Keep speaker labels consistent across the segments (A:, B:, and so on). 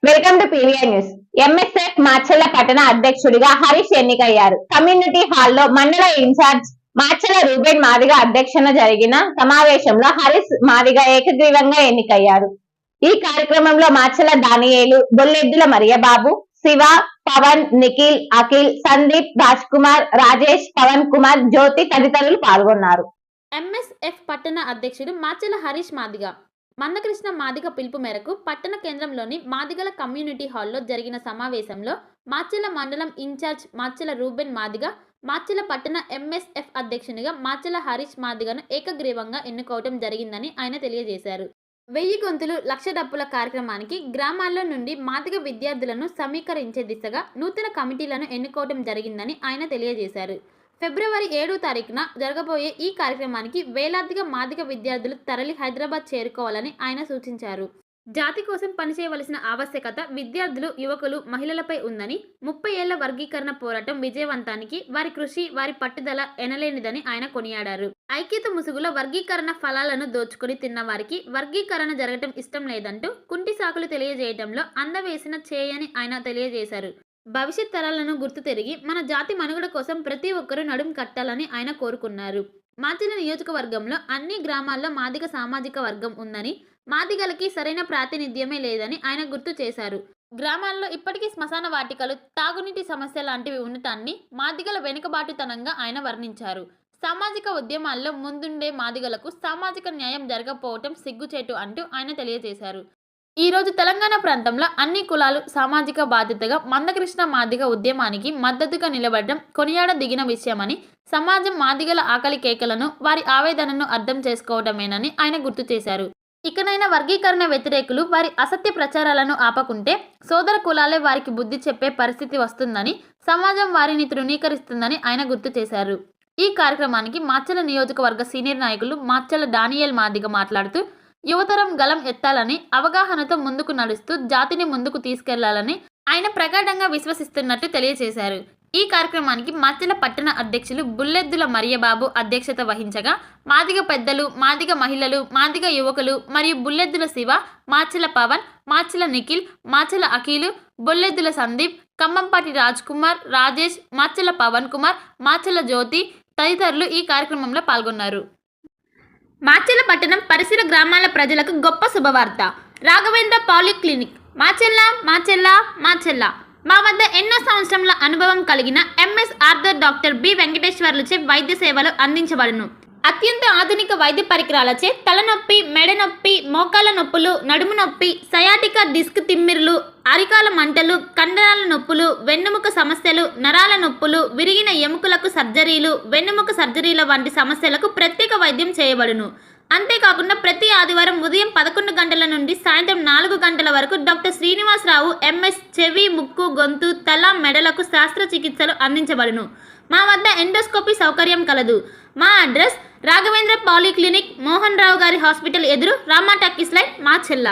A: Welcome to PVI news. MSF Macherla పట్టణ అధ్యక్షుడిగా హరీష్ ఎన్నికయ్యారు. కమ్యూనిటీ హాల్లో మండల ఇన్ఛార్జ్ మాచర్ల రూబెన్ మాదిగ అధ్యక్షన జరిగిన సమావేశంలో హరీష్ మాదిగ ఏకగ్రీవంగా ఎన్నికయ్యారు. ఈ కార్యక్రమంలో మాచర్ల దానియేలు, బొల్లెద్దుల మరియబాబు, శివ, పవన్, నిఖిల్, అఖిల్, సందీప్, రాజ్ కుమార్, రాజేష్, పవన్ కుమార్, జ్యోతి తదితరులు పాల్గొన్నారు.
B: ఎంఎస్ఎఫ్ పట్టణ అధ్యక్షుడు మాచర్ల హరీష్ మాదిగ మందకృష్ణ మాదిగ పిలుపు మేరకు పట్టణ కేంద్రంలోని మాదిగల కమ్యూనిటీ హాల్లో జరిగిన సమావేశంలో మాచర్ల మండలం ఇన్ఛార్జ్ మాచర్ల రూబెన్ మాదిగ, మాచర్ల పట్టణ ఎంఎస్ఎఫ్ అధ్యక్షునిగా మాచర్ల హరీష్ మాదిగను ఏకగ్రీవంగా ఎన్నుకోవడం జరిగిందని ఆయన తెలియజేశారు. 1000 గొంతులు లక్ష డప్పుల కార్యక్రమానికి గ్రామాల్లో నుండి మాదిగ విద్యార్థులను సమీకరించే దిశగా నూతన కమిటీలను ఎన్నుకోవడం జరిగిందని ఆయన తెలియజేశారు. ఫిబ్రవరి 7వ తారీఖున జరగబోయే ఈ కార్యక్రమానికి వేలాదిగా మాదిగ విద్యార్థులు తరలి హైదరాబాద్ చేరుకోవాలని ఆయన సూచించారు. జాతి కోసం పనిచేయవలసిన ఆవశ్యకత విద్యార్థులు, యువకులు, మహిళలపై ఉందని, 30 ఏళ్ల వర్గీకరణ పోరాటం విజయవంతానికి వారి కృషి, వారి పట్టుదల ఎనలేనిదని ఆయన కొనియాడారు. ఐక్యత ముసుగులో వర్గీకరణ ఫలాలను దోచుకుని తిన్న వారికి వర్గీకరణ జరగటం ఇష్టం లేదంటూ కుంటి సాకులు తెలియజేయడంలో అందవేసిన చేయని ఆయన తెలియజేశారు. భవిష్యత్ తరాలను గుర్తు తిరిగి మన జాతి మనుగడ కోసం ప్రతి ఒక్కరూ నడుం కట్టాలని ఆయన కోరుకున్నారు. మాచర్ల నియోజకవర్గంలో అన్ని గ్రామాల్లో మాదిగ సామాజిక వర్గం ఉందని, మాదిగలకి సరైన ప్రాతినిధ్యమే లేదని ఆయన గుర్తు చేశారు. గ్రామాల్లో ఇప్పటికీ శ్మశాన వాటికలు, తాగునీటి సమస్య లాంటివి ఉండటాన్ని మాదిగల వెనుకబాటుతనంగా ఆయన వర్ణించారు. సామాజిక ఉద్యమాల్లో ముందుండే మాదిగలకు సామాజిక న్యాయం జరగకపోవటం సిగ్గుచేటు అంటూ ఆయన తెలియజేశారు. ఈరోజు తెలంగాణ ప్రాంతంలో అన్ని కులాలు సామాజిక బాధ్యతగా మందకృష్ణ మాదిగ ఉద్యమానికి మద్దతుగా నిలబడడం కొనియాడదిగిన విషయమని, సమాజం మాదిగల ఆకలి కేకలను, వారి ఆవేదనను అర్థం చేసుకోవడమేనని ఆయన గుర్తు చేశారు. ఇకనైనా వర్గీకరణ వ్యతిరేకులు వారి అసత్య ప్రచారాలను ఆపకుంటే సోదర కులాలే వారికి బుద్ధి చెప్పే పరిస్థితి వస్తుందని, సమాజం వారిని తృణీకరిస్తుందని ఆయన గుర్తు చేశారు. ఈ కార్యక్రమానికి మాచర్ల నియోజకవర్గ సీనియర్ నాయకులు మాచర్ల దానియేల్ మాదిగ మాట్లాడుతూ, యువతరం గలం ఎత్తాలని, అవగాహనతో ముందుకు నడుస్తూ జాతిని ముందుకు తీసుకెళ్లాలని ఆయన ప్రగాఢంగా విశ్వసిస్తున్నట్టు తెలియజేశారు. ఈ కార్యక్రమానికి మాచర్ల పట్టణ అధ్యక్షులు బుల్లెద్దుల మరియబాబు అధ్యక్షత వహించగా, మాదిగ పెద్దలు, మాదిగ మహిళలు, మాదిగ యువకులు మరియు బుల్లెద్దుల శివ, మాచర్ల పవన్, మాచర్ల నిఖిల్, మాచర్ల అఖిలు, బొల్లెద్దుల సందీప్, ఖమ్మంపాటి రాజ్ కుమార్, రాజేష్, మాచర్ల పవన్ కుమార్, మాచర్ల జ్యోతి తదితరులు ఈ కార్యక్రమంలో పాల్గొన్నారు. మాచర్ల పట్టణం పరిసర గ్రామాల ప్రజలకు గొప్ప శుభవార్త. రాఘవేంద్ర పాలిక్లినిక్ మాచర్ల మాచర్ల మాచర్ల మా వద్ద ఎన్నో సంవత్సరాల అనుభవం కలిగిన ఎంఎస్ ఆర్థర్ డాక్టర్ బి వెంకటేశ్వర్లచే వైద్య సేవలు అందించబడును. అత్యంత ఆధునిక వైద్య పరికరాలచే తలనొప్పి, మెడ నొప్పి, మోకాల నొప్పులు, నడుము నొప్పి, సయాటికా డిస్క్ తిమ్మిర్లు, అరికాల మంటలు, కండరాల నొప్పులు, వెన్నుముక సమస్యలు, నరాల నొప్పులు, విరిగిన ఎముకలకు సర్జరీలు, వెన్నుముక సర్జరీల వంటి సమస్యలకు ప్రత్యేక వైద్యం చేయబడును. అంతేకాకుండా ప్రతి ఆదివారం ఉదయం 11 గంటల నుండి సాయంత్రం 4 గంటల వరకు డాక్టర్ శ్రీనివాసరావు ఎంఎస్ చెవి, ముక్కు, గొంతు, తల, మెడలకు శస్త్రచికిత్సలు అందించబడును. మా వద్ద ఎండోస్కోపీ సౌకర్యం కలదు. మా అడ్రస్ రాఘవేంద్ర పాలిక్లినిక్, మోహన్ రావు గారి హాస్పిటల్ ఎదురు, రామా టాకీస్ లైన్, మాచర్ల.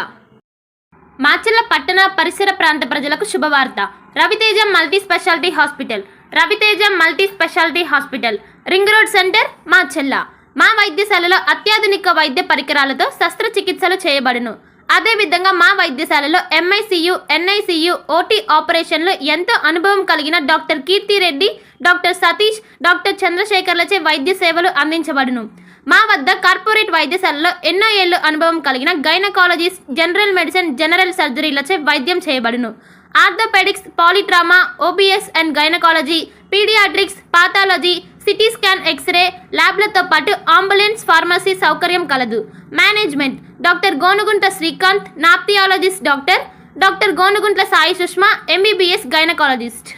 B: మాచర్ల పట్టణ పరిసర ప్రాంత ప్రజలకు శుభవార్త. Raviteja multi speciality hospital, Raviteja multi speciality hospital, ring road centre, Macherla. మా వైద్యశాలలో అత్యాధునిక వైద్య పరికరాలతో శస్త్రచికిత్సలు చేయబడును. అదేవిధంగా మా వైద్యశాలలో ఎంఐసియు, ఎన్ఐసియు, ఓటీ ఆపరేషన్లు ఎంతో అనుభవం కలిగిన doctor Keerthi Reddy, doctor Satish, doctor చంద్రశేఖర్లచే వైద్య సేవలు అందించబడును. మా వద్ద కార్పొరేట్ వైద్యశాలలో ఎన్నో ఏళ్లు అనుభవం కలిగిన గైనకాలజిస్ట్, జనరల్ మెడిసిన్, జనరల్ సర్జరీలచే వైద్యం చేయబడును. Orthopaedics, polytrauma, OBS and gynaecology, paediatrics, pathology, CT scan, X ray ల్యాబ్లతో పాటు అంబులెన్స్, ఫార్మసీ సౌకర్యం కలదు. మేనేజ్మెంట్ డాక్టర్ గోనుగుంట్ల శ్రీకాంత్, నాప్థియాలజిస్ట్ doctor Gonuguntla Sai Sushma, MBBS gynaecologist.